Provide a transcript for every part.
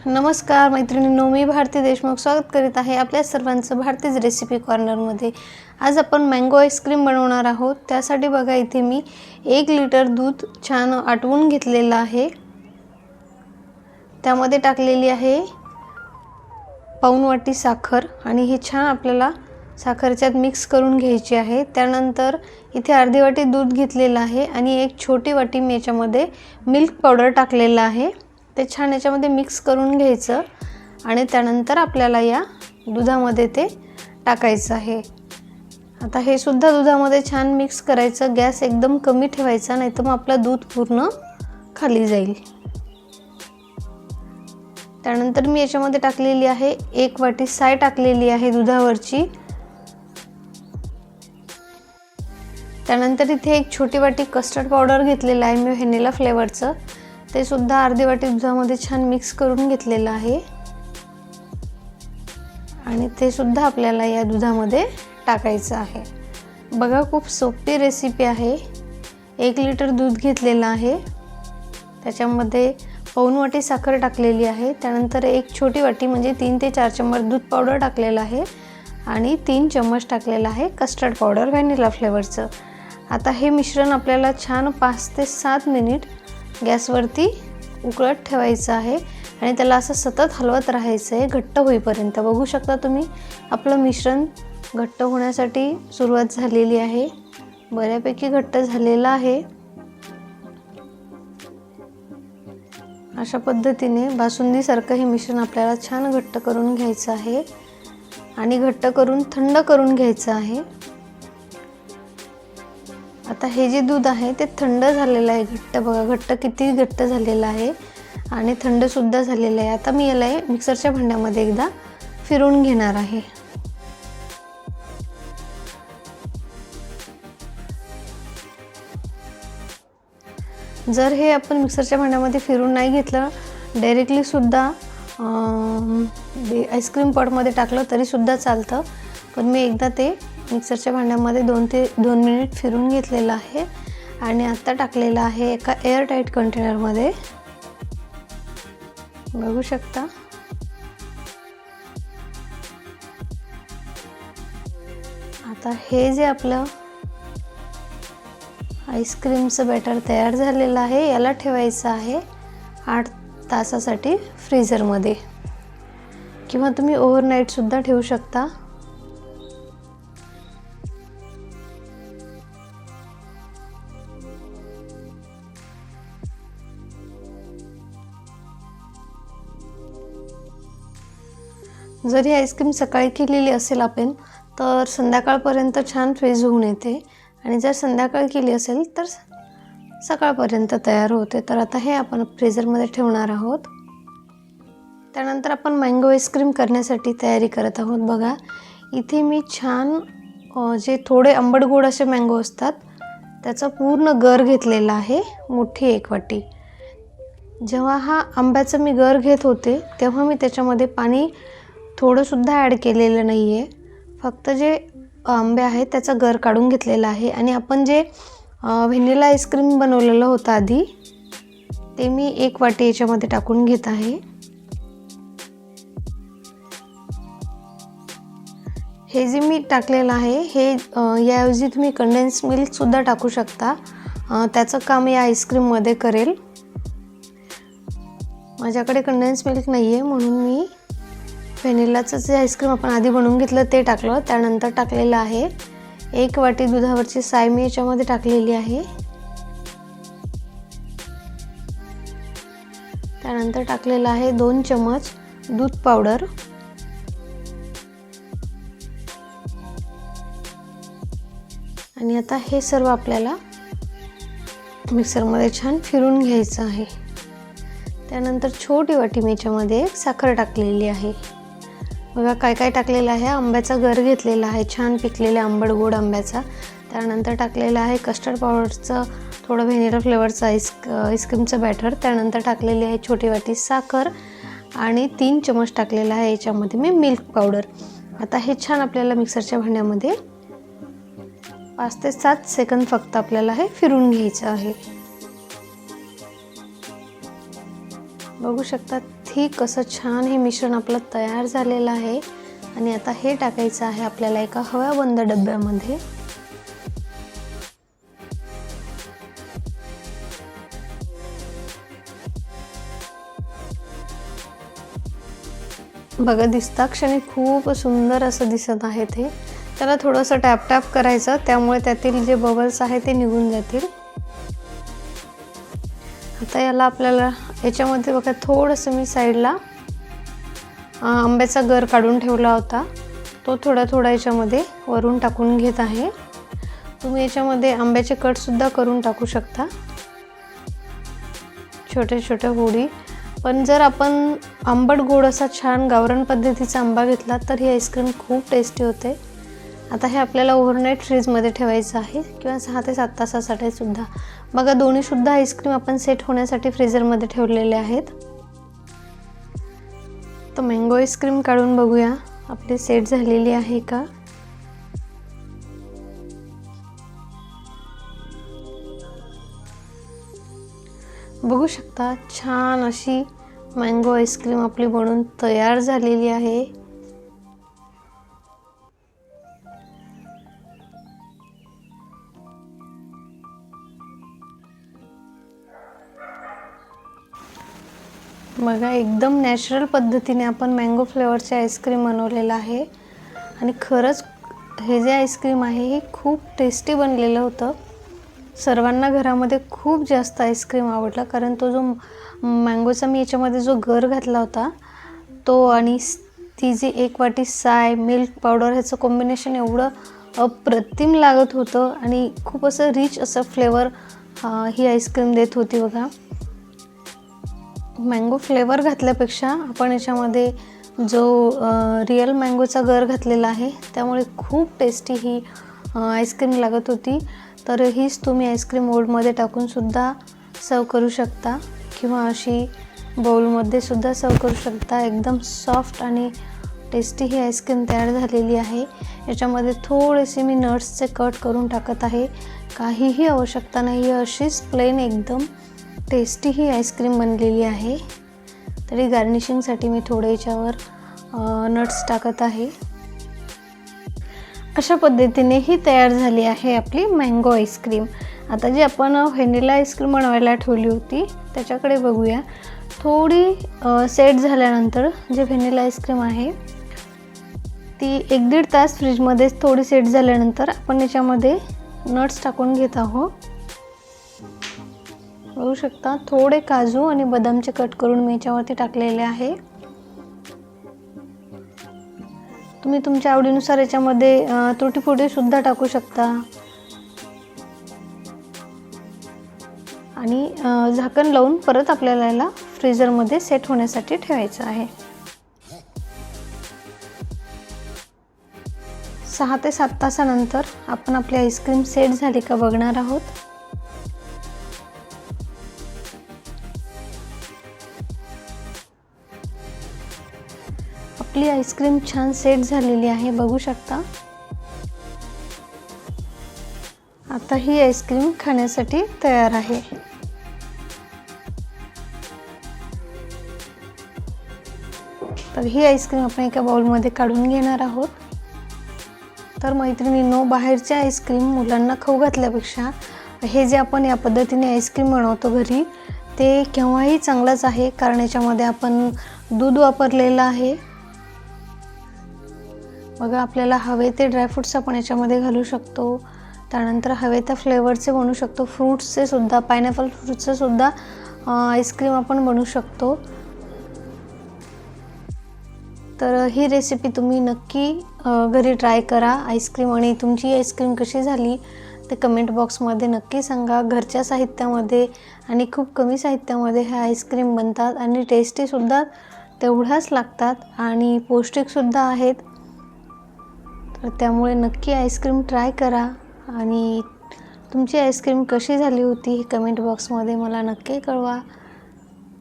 नमस्कार मैत्रिणींनो, मी भारती देशमुख स्वागत करीत आहे आपल्या सर्वांचं भारतीज रेसिपी कॉर्नरमध्ये। आज आपण मँगो आईस्क्रीम बनवणार आहोत। त्यासाठी बघा इथे मी 1 लिटर दूध छान आटवून घेतलेलं आहे। त्यामध्ये टाकलेली आहे पाऊण वाटी साखर आणि हे छान आपल्याला साखरेच्यात मिक्स करून घ्यायची आहे। त्यानंतर इथे अर्धी वाटी दूध घेतलेलं आहे आणि एक छोटी वाटी मी याच्यामध्ये मिल्क पावडर टाकलेलं आहे। ते छान याच्यामध्ये मिक्स करून घ्यायचं आणि त्यानंतर आपल्याला या दुधामध्ये ते टाकायचं आहे। आता हे सुद्धा दुधामध्ये छान मिक्स करायचं। गॅस एकदम कमी ठेवायचा, नाहीतर मग आपलं दूध पूर्ण खाली जाईल। त्यानंतर मी याच्यामध्ये टाकलेली आहे 1 वाटी साय टाकलेली आहे दुधावरची। त्यानंतर इथे एक छोटी वाटी कस्टर्ड पावडर घेतलेला आहे मी व्हॅनिला फ्लेवरचं। ते सुद्धा अर्धी वाटी दुधामध्ये छान मिक्स करून घेतलेलं आहे आणि ते सुद्धा आपल्याला या दुधामध्ये टाकायचं आहे। बघा खूप सोपी रेसिपी आहे। 1 लिटर दूध घेतलेलं आहे, त्याच्यामध्ये पाऊण वाटी साखर टाकलेली आहे। त्यानंतर एक छोटी वाटी म्हणजे 3 ते 4 चम्मच दूध पावडर टाकलेलं आहे आणि 3 चम्मच टाकलेलं आहे कस्टर्ड पावडर व्हॅनिला फ्लेवरचं। आता हे मिश्रण आपल्याला छान 5 ते 7 मिनिट गॅसवरती उकळत ठेवायचं आहे आणि त्याला असं सतत हलवत राहायचं आहे घट्ट होईपर्यंत। बघू शकता तुम्ही आपलं मिश्रण घट्ट होण्यासाठी सुरुवात झालेली आहे। बऱ्यापैकी घट्ट झालेलं आहे। अशा पद्धतीने बासुंदीसारखं हे मिश्रण आपल्याला छान घट्ट करून घ्यायचं आहे आणि घट्ट करून थंड करून घ्यायचं आहे। आता हे जे दूध आहे ते थंड झालेलं आहे घट्ट। बघा घट्ट किती घट्ट झालेलं आहे आणि थंड सुद्धा झालेलं आहे। आता मी याला मिक्सरच्या भांड्यामध्ये एकदा फिरवून घेणार आहे। जर हे आपण मिक्सरच्या भांड्यामध्ये फिरवून नाही घेतलं, डायरेक्टली सुद्धा आईस्क्रीम पॉटमध्ये टाकलं तरी सुद्धा चालतं, पण मी एकदा ते मिक्सरच्या भांड्यामध्ये 2 मिनिट फिरवून घेतलेलं आहे आणि आता टाकलेलं आहे एका एअर टाईट कंटेनरमध्ये। बघू शकता आता हे जे आपलं आईस्क्रीमचं बॅटर तयार झालेलं आहे याला ठेवायचं आहे 8 तासासाठी फ्रीझरमध्ये, किंवा तुम्ही ओव्हरनाईट सुद्धा ठेवू शकता। जर ही आईस्क्रीम सकाळी केलेली असेल आपण तर संध्याकाळपर्यंत छान फ्रीज होऊन येते आणि जर संध्याकाळी केली असेल तर सकाळपर्यंत तयार होते। तर आता हे आपण फ्रीझरमध्ये ठेवणार आहोत। त्यानंतर आपण मँगो आईस्क्रीम करण्यासाठी तयारी करत आहोत। बघा इथे मी छान जे थोडे आंबट गोड असे मँगो असतात त्याचा पूर्ण गर घेतलेला आहे, मोठी 1 वाटी। जेव्हा हा आंब्याचा मी गर घेत होते तेव्हा मी त्याच्यामध्ये पाणी थोडं सुद्धा ॲड केलेलं नाही आहे। फक्त जे आंबे आहेत त्याचा गर काढून घेतलेला आहे आणि आपण जे व्हॅनिला आईस्क्रीम बनवलेलं होतं आधी ते मी 1 वाटी याच्यामध्ये टाकून घेत आहे। हे जे मी टाकलेलं आहे हे याऐवजी तुम्ही कंडेन्स मिल्क सुद्धा टाकू शकता, त्याचं काम या आईस्क्रीममध्ये करेल। माझ्याकडे कंडेन्स मिल्क नाही आहे म्हणून मी व्हॅनिलाचं जे आईस्क्रीम आपण आधी बनवून घेतलं ते टाकलं। त्यानंतर टाकलेलं आहे 1 वाटी दुधावरची साय मी याच्यामध्ये टाकलेली आहे। त्यानंतर टाकलेलं आहे 2 चम्मच दूध पावडर आणि आता हे सर्व आपल्याला मिक्सरमध्ये छान फिरवून घ्यायचं आहे। त्यानंतर छोटी वाटी मी याच्यामध्ये साखर टाकलेली आहे। बघा काय काय टाकलेलं आहे, आंब्याचा गर घेतलेला आहे छान पिकलेल्या आंबट गोड आंब्याचा। त्यानंतर टाकलेलं आहे कस्टर्ड पावडरचं थोडं व्हॅनिला फ्लेवरचं आईस्क्रीमचं बॅटर। त्यानंतर टाकलेली आहे छोटी वाटी साखर आणि 3 चम्मच टाकलेला आहे याच्यामध्ये मी मिल्क पावडर। आता हे छान आपल्याला मिक्सरच्या भांड्यामध्ये 5 ते 7 सेकंद फक्त आपल्याला हे फिरवून घ्यायचं आहे। बघू शकता थिक असं छान हे मिश्रण आपलं तयार झालेलं आहे आणि आता हे टाकायचं आहे आपल्याला एका हवाबंद डब्यामध्ये। बघा दिसता क्षणी खूप सुंदर असं दिसत आहे ते। त्याला थोडंसं टॅप टॅप करायचं, त्यामुळे त्यातील जे बबल्स आहे ते निघून जातील। आता याला आपल्याला याच्यामध्ये बघा थोडंसं मी साईडला आंब्याचा गर काढून ठेवला होता, तो थोडा थोडा याच्यामध्ये वरून टाकून घेत आहे। तुम्ही याच्यामध्ये आंब्याचे कट सुद्धा करून टाकू शकता, छोटे छोटे होडी। पण जर आपण आंबट गोड असा छान गावरान पद्धतीचा आंबा घेतला तर ही आईस्क्रीम खूप टेस्टी होते। आता हे आपल्याला ओव्हरनाईट फ्रीजमध्ये ठेवायचं आहे किंवा 6 ते 7 तासासाठी सुद्धा। बघा दोन्ही सुद्धा आईस्क्रीम आपण सेट होण्यासाठी फ्रीजरमध्ये ठेवलेले आहेत। तर मँगो आईस्क्रीम काढून बघूया आपली सेट झालेली आहे का। बघू शकता छान अशी मँगो आईस्क्रीम आपली बनून तयार झालेली आहे। बघा एकदम नॅचरल पद्धतीने आपण मँगो फ्लेवरचे आईस्क्रीम बनवलेलं आहे आणि खरंच हे जे आईस्क्रीम आहे हे खूप टेस्टी बनलेलं होतं। सर्वांना घरामध्ये खूप जास्त आईस्क्रीम आवडला, कारण तो जो मँगोचा मी याच्यामध्ये जो गर घातला होता तो आणि ती जी 1 वाटी साय, मिल्क पावडर ह्याचं कॉम्बिनेशन एवढं अप्रतिम लागत होतं आणि खूप असं रिच असं फ्लेवर ही आईस्क्रीम देत होती। बघा मँगो फ्लेवर घातल्यापेक्षा आपण याच्यामध्ये जो रिअल मँगोचा गर घातलेला आहे त्यामुळे खूप टेस्टी ही आईस्क्रीम लागत होती। तर हीच तुम्ही आईस्क्रीम मोल्डमध्ये टाकून सुद्धा सर्व करू शकता किंवा अशी बाउलमध्ये सुद्धा सर्व करू शकता। एकदम सॉफ्ट आणि टेस्टी ही आईस्क्रीम तयार झालेली आहे। याच्यामध्ये थोडेसे मी नट्सचे कट करून टाकत आहे, काहीही आवश्यकता नाही, अशीच प्लेन एकदम टेस्टी ही आईस्क्रीम बनलेली आहे। तरी गार्निशिंगसाठी मी थोडे याच्यावर नट्स टाकत आहे। अशा पद्धतीने ही तयार झाली आहे आपली मँगो आईस्क्रीम। आता जी आपण व्हॅनिला आईस्क्रीम बनवायला ठेवली होती त्याच्याकडे बघूया। थोडी सेट झाल्यानंतर जे व्हॅनिला आईस्क्रीम आहे ती 1-1.5 तास फ्रीजमध्ये थोडी सेट झाल्यानंतर आपण याच्यामध्ये नट्स टाकून घेत आहोत। बघू शकता थोडे काजू आणि बदामचे कट करून मी याच्यावरती टाकलेले आहे। तुम्ही तुमच्या आवडीनुसार याच्यामध्ये तुटी फुटी सुद्धा टाकू शकता आणि झाकण लावून परत आपल्याला याला फ्रीजरमध्ये सेट होण्यासाठी ठेवायचं आहे। 6 ते 7 तासानंतर आपण आपली आईस्क्रीम सेट झाली का बघणार आहोत। आपली आईस्क्रीम छान सेट झालेली आहे, बघू शकता। आता ही आईस्क्रीम खाण्यासाठी तयार आहे। तर ही आईस्क्रीम आपण एका बाउलमध्ये काढून घेणार आहोत। तर मैत्रिणींनो, बाहेरच्या आईस्क्रीम मुलांना खाऊ घातल्यापेक्षा हे जे आपण या पद्धतीने आईस्क्रीम बनवतो घरी ते केव्हाही चांगलंच आहे, कारण याच्यामध्ये आपण दूध वापरलेलं आहे। बघा आपल्याला हवे ते ड्रायफ्रूट्स आपण याच्यामध्ये घालू शकतो, त्यानंतर हवे त्या फ्लेवरचे बनवू शकतो। फ्रूट्सचे सुद्धा, पायनॅपल फ्रूटचे सुद्धा आईस्क्रीम आपण बनवू शकतो। तर ही रेसिपी तुम्ही नक्की घरी ट्राय करा आईस्क्रीम, आणि तुमची आईस्क्रीम कशी झाली ते कमेंट बॉक्समध्ये नक्की सांगा। घरच्या साहित्यामध्ये आणि खूप कमी साहित्यामध्ये ह्या आईस्क्रीम बनतात आणि टेस्टीसुद्धा तेवढ्याच लागतात आणि पौष्टिकसुद्धा आहेत। तर त्यामुळे नक्की आईस्क्रीम ट्राय करा आणि तुमची आईस्क्रीम कशी झाली होती हे कमेंट बॉक्समध्ये मला नक्की कळवा।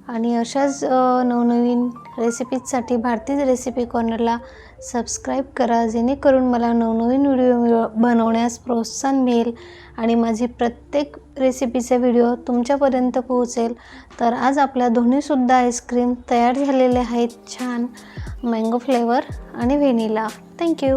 आणि अशाच नवनवीन रेसिपीजसाठी भारतीज रेसिपी कॉर्नरला सबस्क्राईब करा, जेणेकरून मला नवनवीन व्हिडिओ बनवण्यास प्रोत्साहन मिळेल आणि माझी प्रत्येक रेसिपीचे व्हिडिओ तुमच्यापर्यंत पोहोचेल. तर आज आपल्या दोन्हीसुद्धा आईस्क्रीम तयार झालेले आहेत, छान मँगो फ्लेवर आणि व्हॅनिला. थँक्यू.